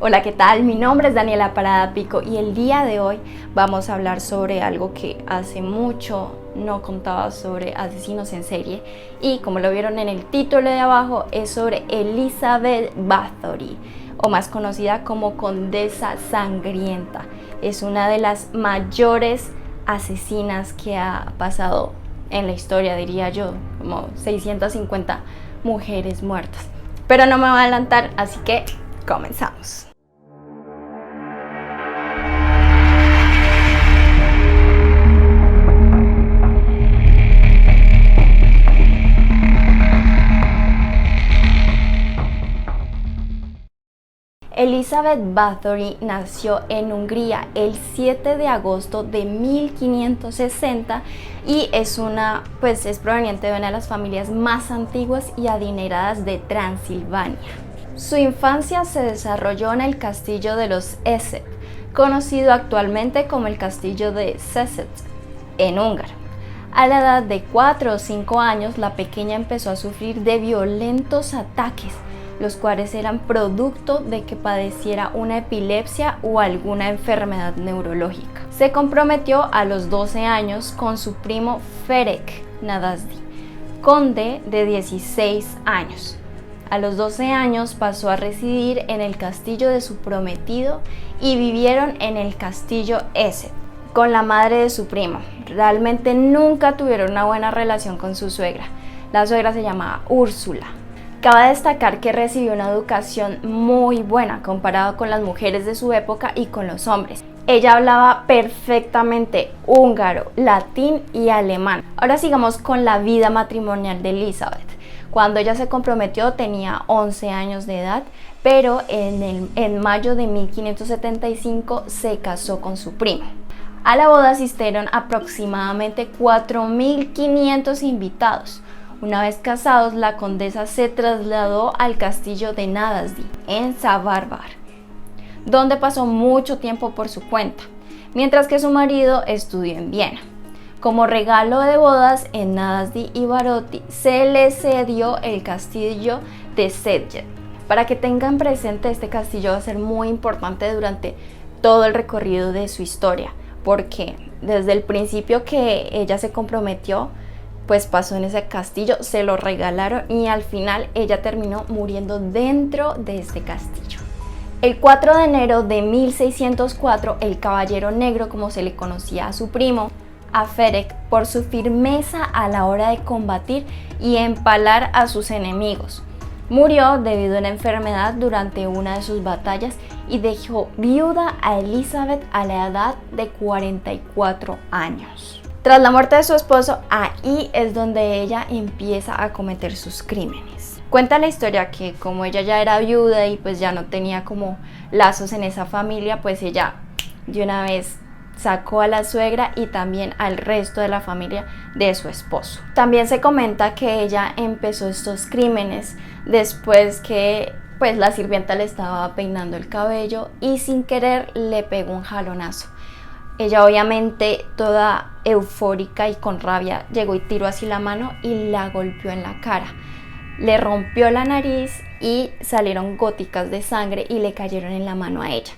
Hola, ¿qué tal? Mi nombre es Daniela Parada Pico y el día de hoy vamos a hablar sobre algo que hace mucho no contaba sobre asesinos en serie y como lo vieron en el título de abajo es sobre Elizabeth Bathory, o más conocida como Condesa Sangrienta. Es una de las mayores asesinas que ha pasado en la historia, diría yo, como 650 mujeres muertas. Pero no me voy a adelantar, así que comenzamos. Elizabeth Bathory nació en Hungría el 7 de agosto de 1560 y es proveniente de una de las familias más antiguas y adineradas de Transilvania. Su infancia se desarrolló en el castillo de los Essex, conocido actualmente como el castillo de Szeged, en húngaro. A la edad de 4 o 5 años, la pequeña empezó a sufrir de violentos ataques, los cuales eran producto de que padeciera una epilepsia o alguna enfermedad neurológica. Se comprometió a los 12 años con su primo Ferenc Nadasdy, conde de 16 años. A los 12 años pasó a residir en el castillo de su prometido y vivieron en el castillo Essex con la madre de su primo. Realmente nunca tuvieron una buena relación con su suegra. La suegra se llamaba Úrsula. Cabe destacar que recibió una educación muy buena comparado con las mujeres de su época y con los hombres. Ella hablaba perfectamente húngaro, latín y alemán. Ahora sigamos con la vida matrimonial de Elizabeth. Cuando ella se comprometió tenía 11 años de edad, pero en mayo de 1575 se casó con su primo. A la boda asistieron aproximadamente 4.500 invitados. Una vez casados, la condesa se trasladó al castillo de Nadasdy, en Szarvas, donde pasó mucho tiempo por su cuenta, mientras que su marido estudió en Viena. Como regalo de bodas en Nadasdy y Baroty, se le cedió el castillo de Szeged. Para que tengan presente, este castillo va a ser muy importante durante todo el recorrido de su historia, porque desde el principio que ella se comprometió, pues pasó en ese castillo, se lo regalaron y al final ella terminó muriendo dentro de este castillo. El 4 de enero de 1604, el Caballero Negro, como se le conocía a su primo, a Ferenc, por su firmeza a la hora de combatir y empalar a sus enemigos, murió debido a una enfermedad durante una de sus batallas y dejó viuda a Elizabeth a la edad de 44 años. Tras la muerte de su esposo, ahí es donde ella empieza a cometer sus crímenes. Cuenta la historia que como ella ya era viuda y pues ya no tenía como lazos en esa familia, pues ella de una vez sacó a la suegra y también al resto de la familia de su esposo. También se comenta que ella empezó estos crímenes después que pues la sirvienta le estaba peinando el cabello y sin querer le pegó un jalonazo. Ella obviamente toda eufórica y con rabia llegó y tiró así la mano y la golpeó en la cara. Le rompió la nariz y salieron góticas de sangre y le cayeron en la mano a ella.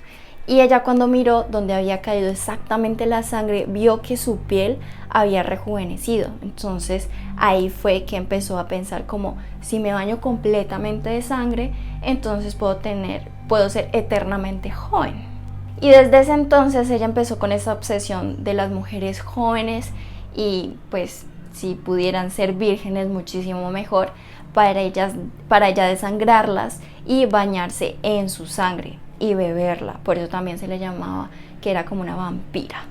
Y ella cuando miró donde había caído exactamente la sangre, vio que su piel había rejuvenecido. Entonces ahí fue que empezó a pensar como, si me baño completamente de sangre, entonces puedo ser eternamente joven. Y desde ese entonces ella empezó con esa obsesión de las mujeres jóvenes y pues si pudieran ser vírgenes muchísimo mejor para ella desangrarlas y bañarse en su sangre y beberla. Por eso también se le llamaba que era como una vampira.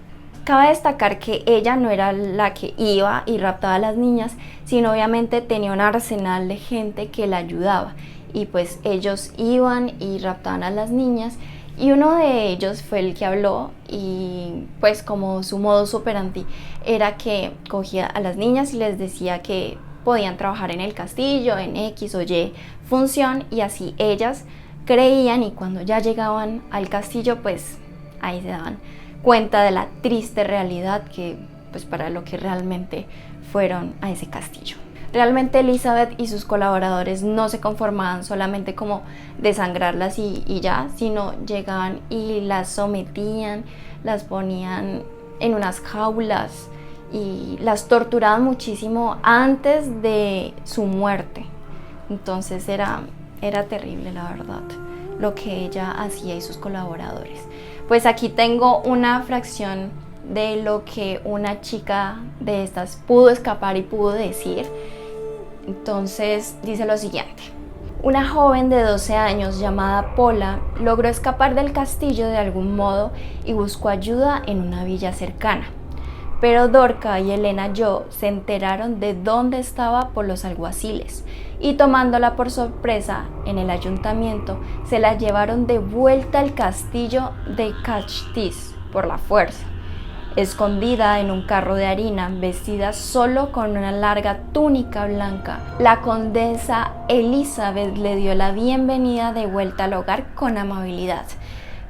Cabe destacar que ella no era la que iba y raptaba a las niñas, sino obviamente tenía un arsenal de gente que la ayudaba y pues ellos iban y raptaban a las niñas. Y uno de ellos fue el que habló y pues como su modus operandi era que cogía a las niñas y les decía que podían trabajar en el castillo, en X o Y función y así ellas creían y cuando ya llegaban al castillo pues ahí se daban cuenta de la triste realidad que pues para lo que realmente fueron a ese castillo. Realmente Elizabeth y sus colaboradores no se conformaban solamente como desangrarlas y ya, sino llegaban y las sometían, las ponían en unas jaulas y las torturaban muchísimo antes de su muerte. Entonces era terrible, la verdad, lo que ella hacía y sus colaboradores. Pues aquí tengo una fracción de lo que una chica de estas pudo escapar y pudo decir. Entonces dice lo siguiente: una joven de 12 años llamada Paula logró escapar del castillo de algún modo y buscó ayuda en una villa cercana. Pero Dorca y Elena Yo se enteraron de dónde estaba por los alguaciles y, tomándola por sorpresa en el ayuntamiento, se la llevaron de vuelta al castillo de Cachtis por la fuerza. Escondida en un carro de harina, vestida solo con una larga túnica blanca, la condesa Elizabeth le dio la bienvenida de vuelta al hogar con amabilidad,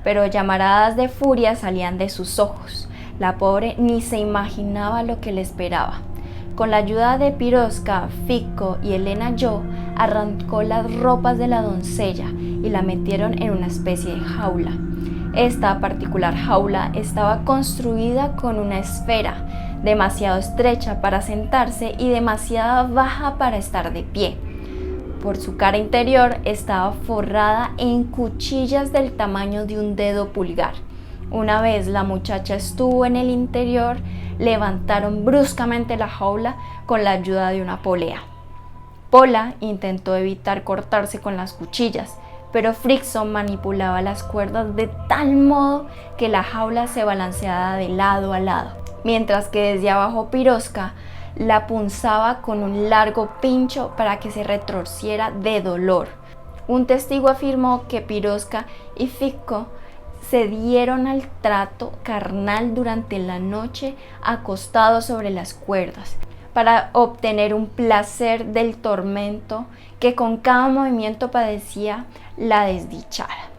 pero llamaradas de furia salían de sus ojos. La pobre ni se imaginaba lo que le esperaba. Con la ayuda de Piroska, Ficco y Elena Yo, arrancó las ropas de la doncella y la metieron en una especie de jaula. Esta particular jaula estaba construida con una esfera, demasiado estrecha para sentarse y demasiado baja para estar de pie. Por su cara interior estaba forrada en cuchillas del tamaño de un dedo pulgar. Una vez la muchacha estuvo en el interior, levantaron bruscamente la jaula con la ayuda de una polea. Pola intentó evitar cortarse con las cuchillas, pero Frickson manipulaba las cuerdas de tal modo que la jaula se balanceaba de lado a lado, mientras que desde abajo Piroska la punzaba con un largo pincho para que se retorciera de dolor. Un testigo afirmó que Piroska y Ficco se dieron al trato carnal durante la noche acostados sobre las cuerdas, para obtener un placer del tormento que con cada movimiento padecía la desdichada.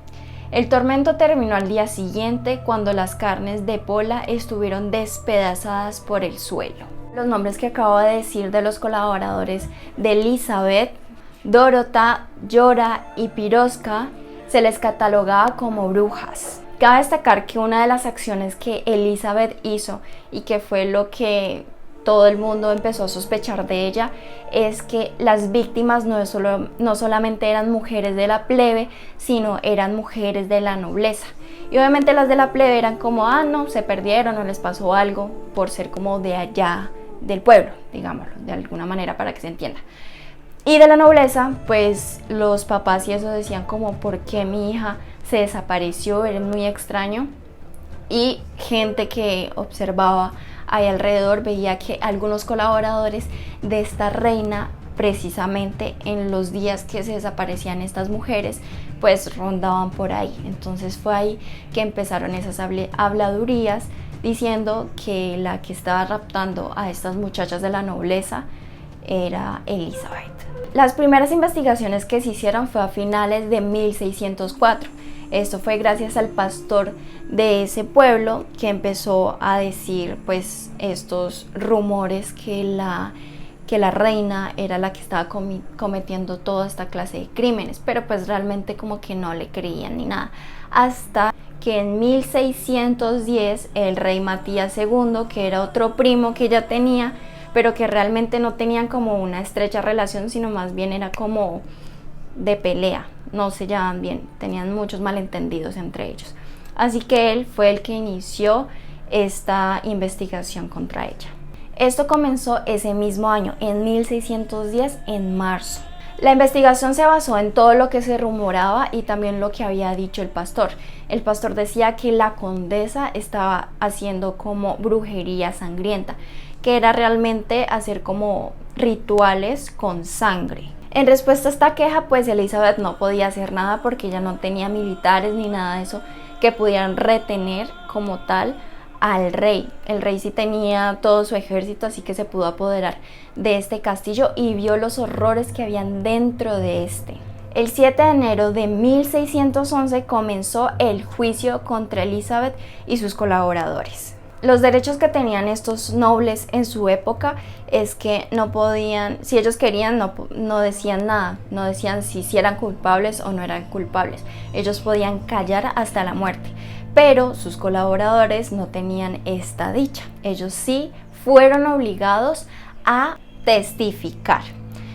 El tormento terminó al día siguiente, cuando las carnes de Pola estuvieron despedazadas por el suelo. Los nombres que acabo de decir de los colaboradores de Elizabeth, Dorota, Yora y Piroska, se les catalogaba como brujas. Cabe destacar que una de las acciones que Elizabeth hizo, y que fue lo que todo el mundo empezó a sospechar de ella, es que las víctimas no solamente eran mujeres de la plebe, sino eran mujeres de la nobleza. Y obviamente las de la plebe eran como, no, se perdieron o les pasó algo por ser como de allá del pueblo, digámoslo, de alguna manera para que se entienda. Y de la nobleza, pues los papás y eso decían como, ¿por qué mi hija se desapareció? Era muy extraño. Y gente que observaba ahí alrededor veía que algunos colaboradores de esta reina, precisamente en los días que se desaparecían estas mujeres, pues rondaban por ahí. Entonces fue ahí que empezaron esas habladurías diciendo que la que estaba raptando a estas muchachas de la nobleza era Elizabeth. Las primeras investigaciones que se hicieron fue a finales de 1604. Esto fue gracias al pastor de ese pueblo que empezó a decir pues estos rumores que la reina era la que estaba cometiendo toda esta clase de crímenes, pero pues realmente como que no le creían ni nada, hasta que en 1610 el rey Matías II, que era otro primo que ella tenía, pero que realmente no tenían como una estrecha relación, sino más bien era como de pelea, no se llevaban bien, tenían muchos malentendidos entre ellos. Así que él fue el que inició esta investigación contra ella. Esto comenzó ese mismo año, en 1610, en marzo. La investigación se basó en todo lo que se rumoraba y también lo que había dicho el pastor. El pastor decía que la condesa estaba haciendo como brujería sangrienta, que era realmente hacer como rituales con sangre. En respuesta a esta queja, pues Elizabeth no podía hacer nada porque ella no tenía militares ni nada de eso que pudieran retener como tal al rey. El rey sí tenía todo su ejército, así que se pudo apoderar de este castillo y vio los horrores que habían dentro de este. El 7 de enero de 1611 comenzó el juicio contra Elizabeth y sus colaboradores. Los derechos que tenían estos nobles en su época es que no podían, si ellos querían, no decían nada, no decían si eran culpables o no eran culpables. Ellos podían callar hasta la muerte, pero sus colaboradores no tenían esta dicha. Ellos sí fueron obligados a testificar.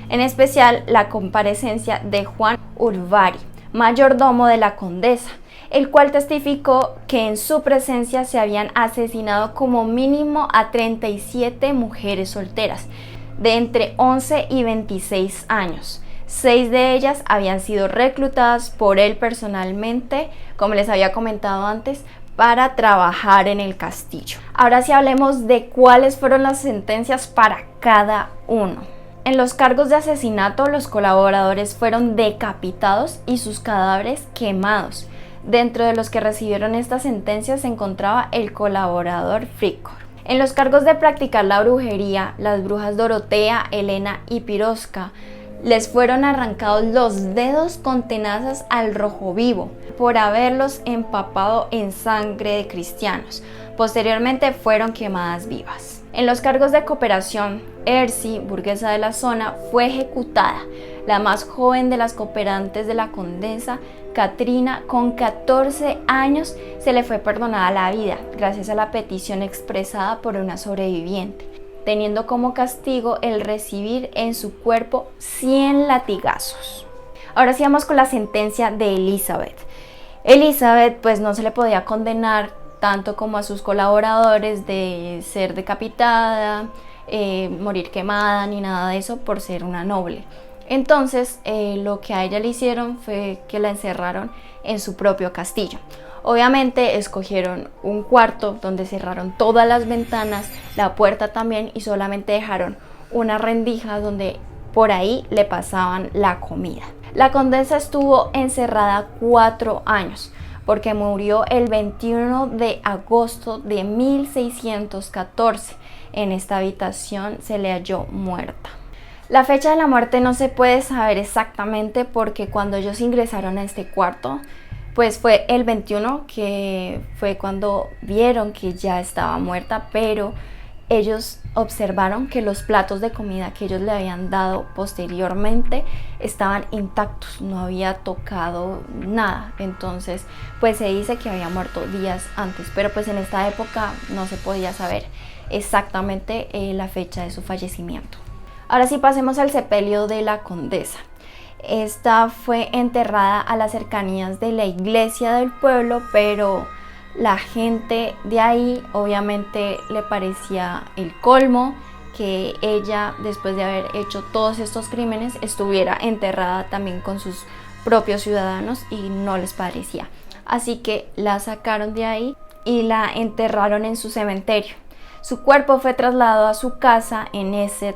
En especial la comparecencia de Juan Urbari, mayordomo de la condesa, el cual testificó que en su presencia se habían asesinado como mínimo a 37 mujeres solteras de entre 11 y 26 años. 6 de ellas habían sido reclutadas por él personalmente, como les había comentado antes, para trabajar en el castillo. Ahora sí hablemos de cuáles fueron las sentencias para cada uno. En los cargos de asesinato, los colaboradores fueron decapitados y sus cadáveres quemados. Dentro de los que recibieron esta sentencia se encontraba el colaborador Fricor. En los cargos de practicar la brujería, las brujas Dorotea, Elena y Pirosca les fueron arrancados los dedos con tenazas al rojo vivo por haberlos empapado en sangre de cristianos. Posteriormente fueron quemadas vivas. En los cargos de cooperación, Erci, burguesa de la zona, fue ejecutada. La más joven de las cooperantes de la condesa, Catrina, con 14 años, se le fue perdonada la vida gracias a la petición expresada por una sobreviviente, teniendo como castigo el recibir en su cuerpo 100 latigazos. Ahora sí vamos con la sentencia de Elizabeth. Elizabeth pues no se le podía condenar tanto como a sus colaboradores de ser decapitada, morir quemada ni nada de eso por ser una noble. Entonces lo que a ella le hicieron fue que la encerraron en su propio castillo. Obviamente escogieron un cuarto donde cerraron todas las ventanas, la puerta también, y solamente dejaron una rendija donde por ahí le pasaban la comida. La condesa estuvo encerrada 4 años porque murió el 21 de agosto de 1614. En esta habitación se le halló muerta. La fecha de la muerte no se puede saber exactamente porque cuando ellos ingresaron a este cuarto, pues fue el 21, que fue cuando vieron que ya estaba muerta, pero ellos observaron que los platos de comida que ellos le habían dado posteriormente estaban intactos, no había tocado nada. Entonces pues se dice que había muerto días antes, pero pues en esta época no se podía saber exactamente la fecha de su fallecimiento. Ahora sí pasemos al sepelio de la condesa. Esta fue enterrada a las cercanías de la iglesia del pueblo, pero la gente de ahí obviamente le parecía el colmo que ella, después de haber hecho todos estos crímenes, estuviera enterrada también con sus propios ciudadanos, y no les parecía. Así que la sacaron de ahí y la enterraron en su cementerio. Su cuerpo fue trasladado a su casa en Essen,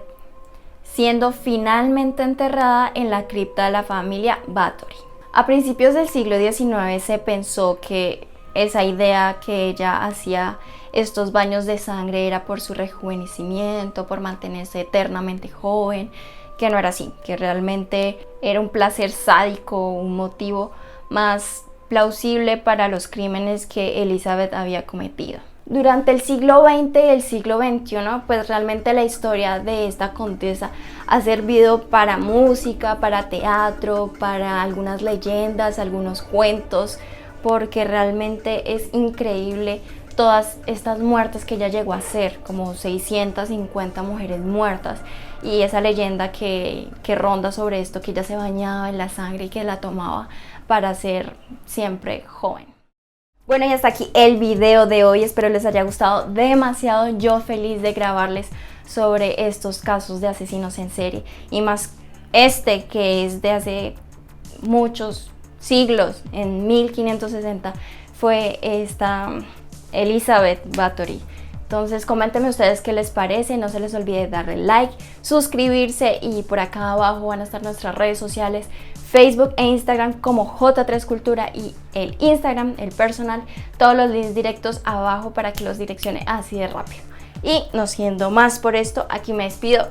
siendo finalmente enterrada en la cripta de la familia Báthory. A principios del siglo XIX se pensó que esa idea que ella hacía estos baños de sangre era por su rejuvenecimiento, por mantenerse eternamente joven, que no era así, que realmente era un placer sádico, un motivo más plausible para los crímenes que Elizabeth había cometido. Durante el siglo XX y el siglo XXI, pues realmente la historia de esta condesa ha servido para música, para teatro, para algunas leyendas, algunos cuentos, porque realmente es increíble todas estas muertes que ella llegó a hacer, como 650 mujeres muertas, y esa leyenda que ronda sobre esto, que ella se bañaba en la sangre y que la tomaba para ser siempre joven. Bueno, y hasta aquí el video de hoy, espero les haya gustado demasiado. Yo feliz de grabarles sobre estos casos de asesinos en serie, y más este que es de hace muchos siglos, en 1560 fue esta Elizabeth Báthory. Entonces coméntenme ustedes qué les parece, no se les olvide darle like, suscribirse, y por acá abajo van a estar nuestras redes sociales, Facebook e Instagram como J3 Cultura, y el Instagram, el personal, todos los links directos abajo para que los direccione así de rápido. Y no siendo más por esto, aquí me despido.